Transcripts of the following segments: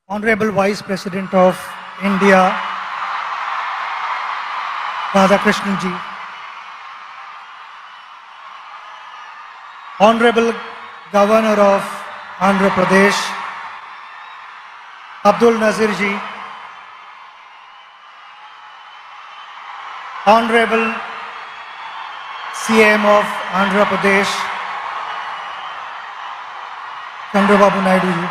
Honorable Vice President of India, Radhakrishnan ji, Honorable Governor of Andhra Pradesh, Abdul Nazir ji, Honorable CM of Andhra Pradesh, Chandrababu Naidu ji,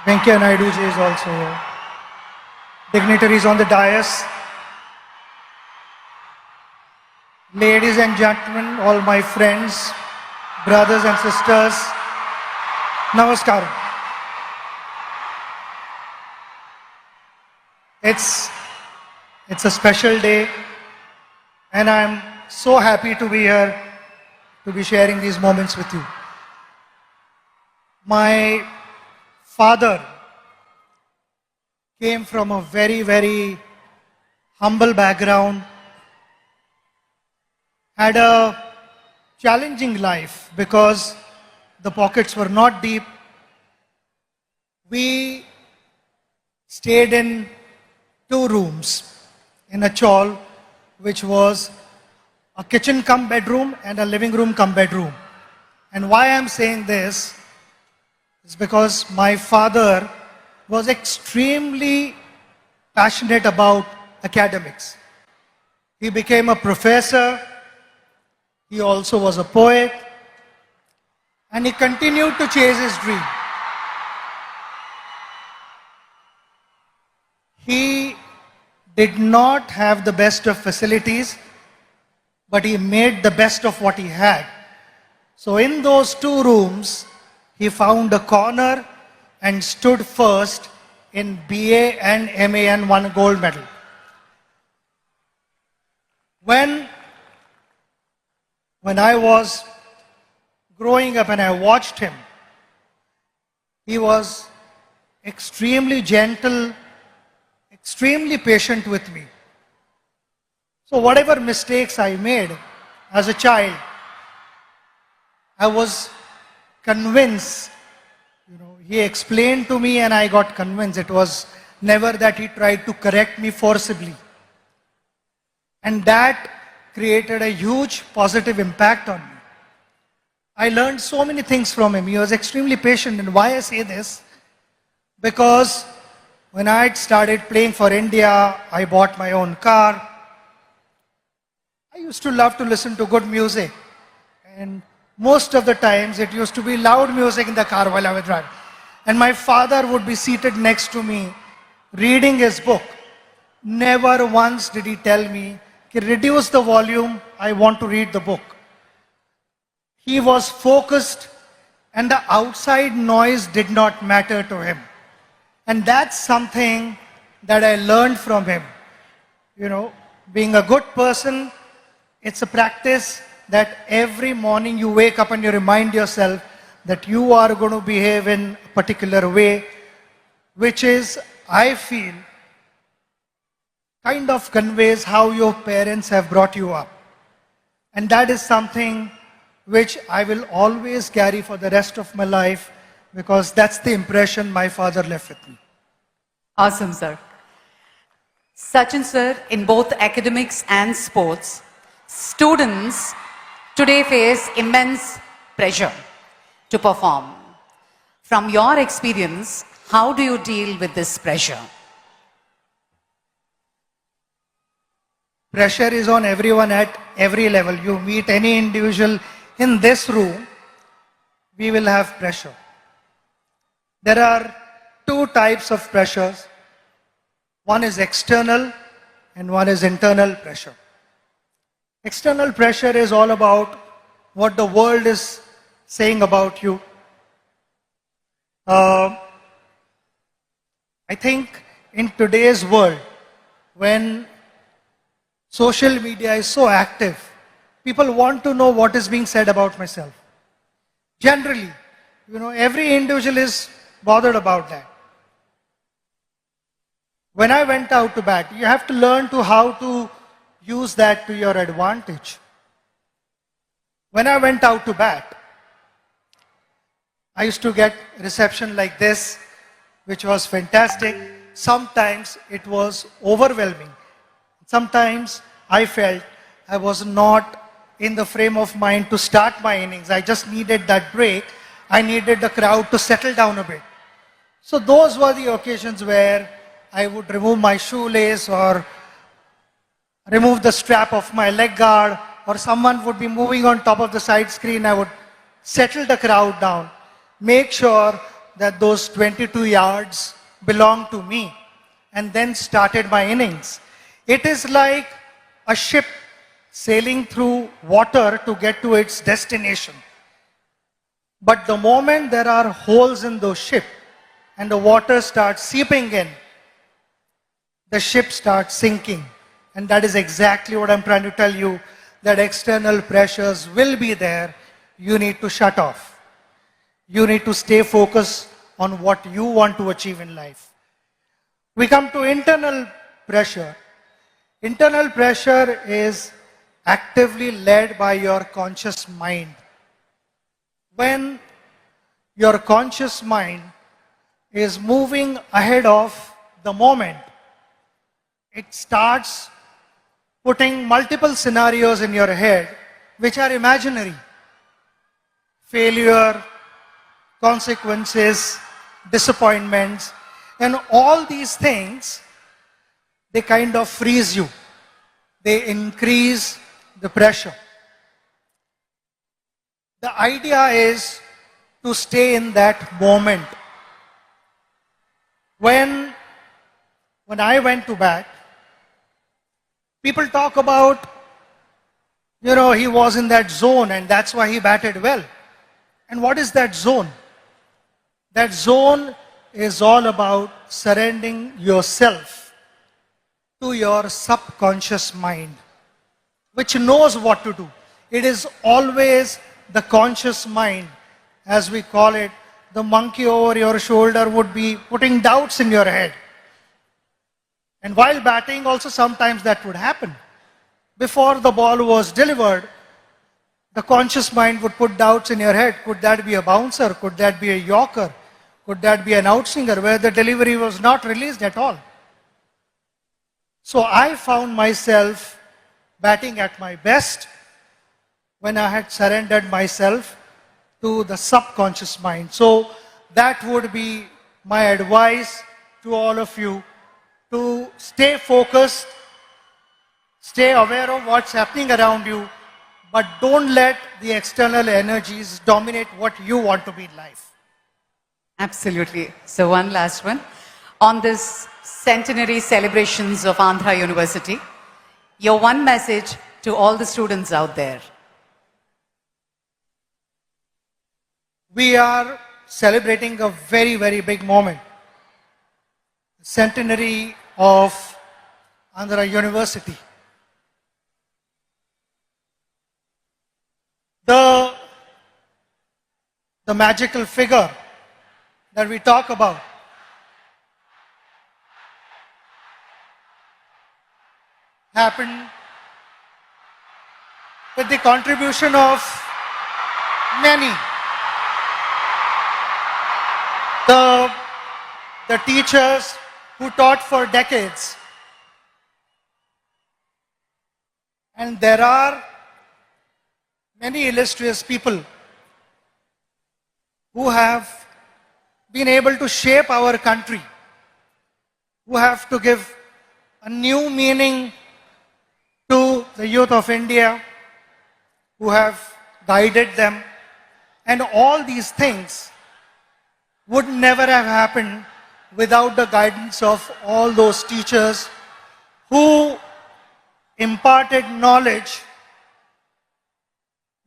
Venkaiah Naidu ji is also here. Dignitaries on the dais, ladies and gentlemen, all my friends, brothers and sisters, Namaskar. It's a special day and I'm so happy to be here to be sharing these moments with you. My father came from a very, very humble background, had a challenging life because the pockets were not deep. We stayed in 2 rooms in a chawl, which was a kitchen cum bedroom and a living room cum bedroom. And why I'm saying this is because my father was extremely passionate about academics. He became a professor, he also was a poet, and he continued to chase his dream. He did not have the best of facilities, but he made the best of what he had. So in those 2 rooms, he found a corner and stood first in BA and MA and won a gold medal. When I was growing up and I watched him, he was extremely gentle, extremely patient with me. So whatever mistakes I made as a child, I was convinced, he explained to me and I got convinced. It was never that he tried to correct me forcibly. And that created a huge positive impact on me. I learned so many things from him. He was extremely patient. And why I say this? Because when I had started playing for India, I bought my own car. I used to love to listen to good music. And most of the times it used to be loud music in the car while I was driving. And my father would be seated next to me, reading his book. Never once did he tell me, reduce the volume, I want to read the book. He was focused and the outside noise did not matter to him. And that's something that I learned from him. Being a good person, it's a practice that every morning you wake up and you remind yourself that you are going to behave in a particular way, which is, I feel, kind of conveys how your parents have brought you up. And that is something which I will always carry for the rest of my life because that's the impression my father left with me. Awesome, sir. Sachin sir, in both academics and sports, students today face immense pressure to perform. From your experience, how do you deal with this pressure? Pressure is on everyone at every level. You meet any individual in this room, we will have pressure. There are 2 types of pressures. One is external and one is internal pressure. External pressure is all about what the world is saying about you. I think in today's world, when social media is so active, people want to know what is being said about myself. Generally, every individual is bothered about that. When I went out to bat, you have to learn how to use that to your advantage. When I went out to bat, I used to get reception like this, which was fantastic. Sometimes it was overwhelming. Sometimes I felt I was not in the frame of mind to start my innings. I just needed that break. I needed the crowd to settle down a bit. So those were the occasions where I would remove my shoelace or remove the strap of my leg guard, or someone would be moving on top of the side screen. I would settle the crowd down, make sure that those 22 yards belong to me, and then started my innings. It is like a ship sailing through water to get to its destination. But the moment there are holes in those ship and the water starts seeping in, the ship starts sinking. And that is exactly what I'm trying to tell you, that external pressures will be there. You need to shut off. You need to stay focused on what you want to achieve in life. We come to internal pressure. Internal pressure is actively led by your conscious mind. When your conscious mind is moving ahead of the moment, it starts putting multiple scenarios in your head which are imaginary. Failure, consequences, disappointments, and all these things, they kind of freeze you. They increase the pressure. The idea is to stay in that moment. When I went to bat, people talk about, he was in that zone and that's why he batted well. And what is that zone? That zone is all about surrendering yourself to your subconscious mind, which knows what to do. It is always the conscious mind, as we call it. The monkey over your shoulder would be putting doubts in your head. And while batting also sometimes that would happen. Before the ball was delivered, the conscious mind would put doubts in your head. Could that be a bouncer? Could that be a yorker? Could that be an outswinger where the delivery was not released at all? So I found myself batting at my best when I had surrendered myself to the subconscious mind. So that would be my advice to all of you, to stay focused, stay aware of what's happening around you, but don't let the external energies dominate what you want to be in life. Absolutely. So one last one. On this centenary celebrations of Andhra University, your one message to all the students out there. We are celebrating a very, very big moment. Centenary of Andhra University. The magical figure that we talk about happened with the contribution of many. The teachers who taught for decades. And there are many illustrious people who have been able to shape our country, who have to give a new meaning to the youth of India, who have guided them. And all these things would never have happened without the guidance of all those teachers who imparted knowledge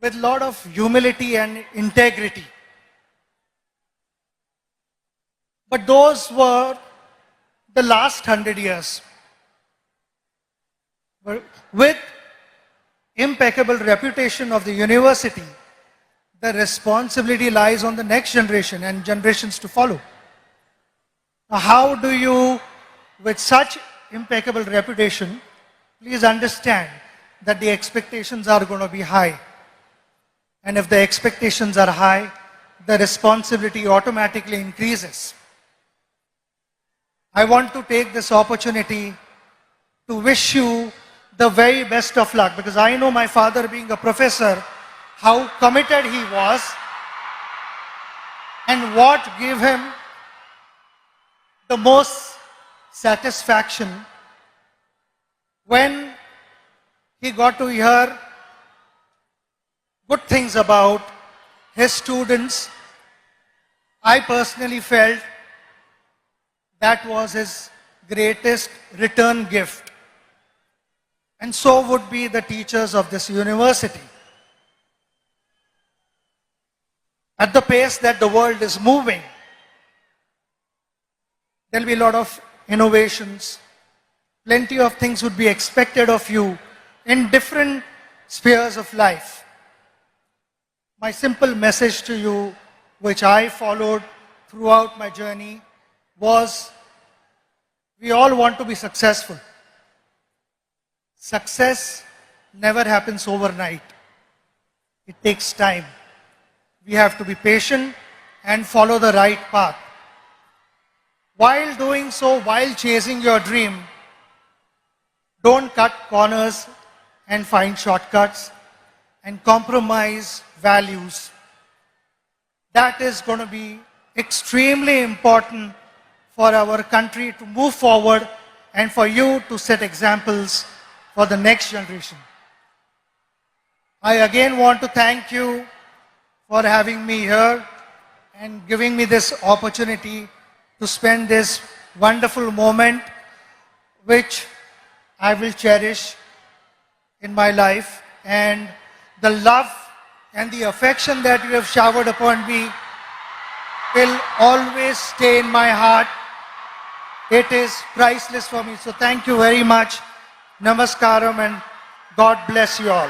with a lot of humility and integrity. But those were the last 100 years. With impeccable reputation of the university, the responsibility lies on the next generation and generations to follow. Now, how do you, with such impeccable reputation, please understand that the expectations are going to be high. And if the expectations are high, the responsibility automatically increases. I want to take this opportunity to wish you the very best of luck, because I know my father, being a professor, how committed he was and what gave him the most satisfaction when he got to hear good things about his students. I personally felt that was his greatest return gift. And so would be the teachers of this university. At the pace that the world is moving, there will be a lot of innovations. Plenty of things would be expected of you in different spheres of life. My simple message to you, which I followed throughout my journey, was we all want to be successful. Success never happens overnight. It takes time. We have to be patient and follow the right path. While doing so, while chasing your dream, don't cut corners and find shortcuts and compromise values. That is going to be extremely important for our country to move forward and for you to set examples for the next generation. I again want to thank you for having me here and giving me this opportunity to spend this wonderful moment, which I will cherish in my life. And the love and the affection that you have showered upon me will always stay in my heart. It is priceless for me. So thank you very much. Namaskaram and God bless you all.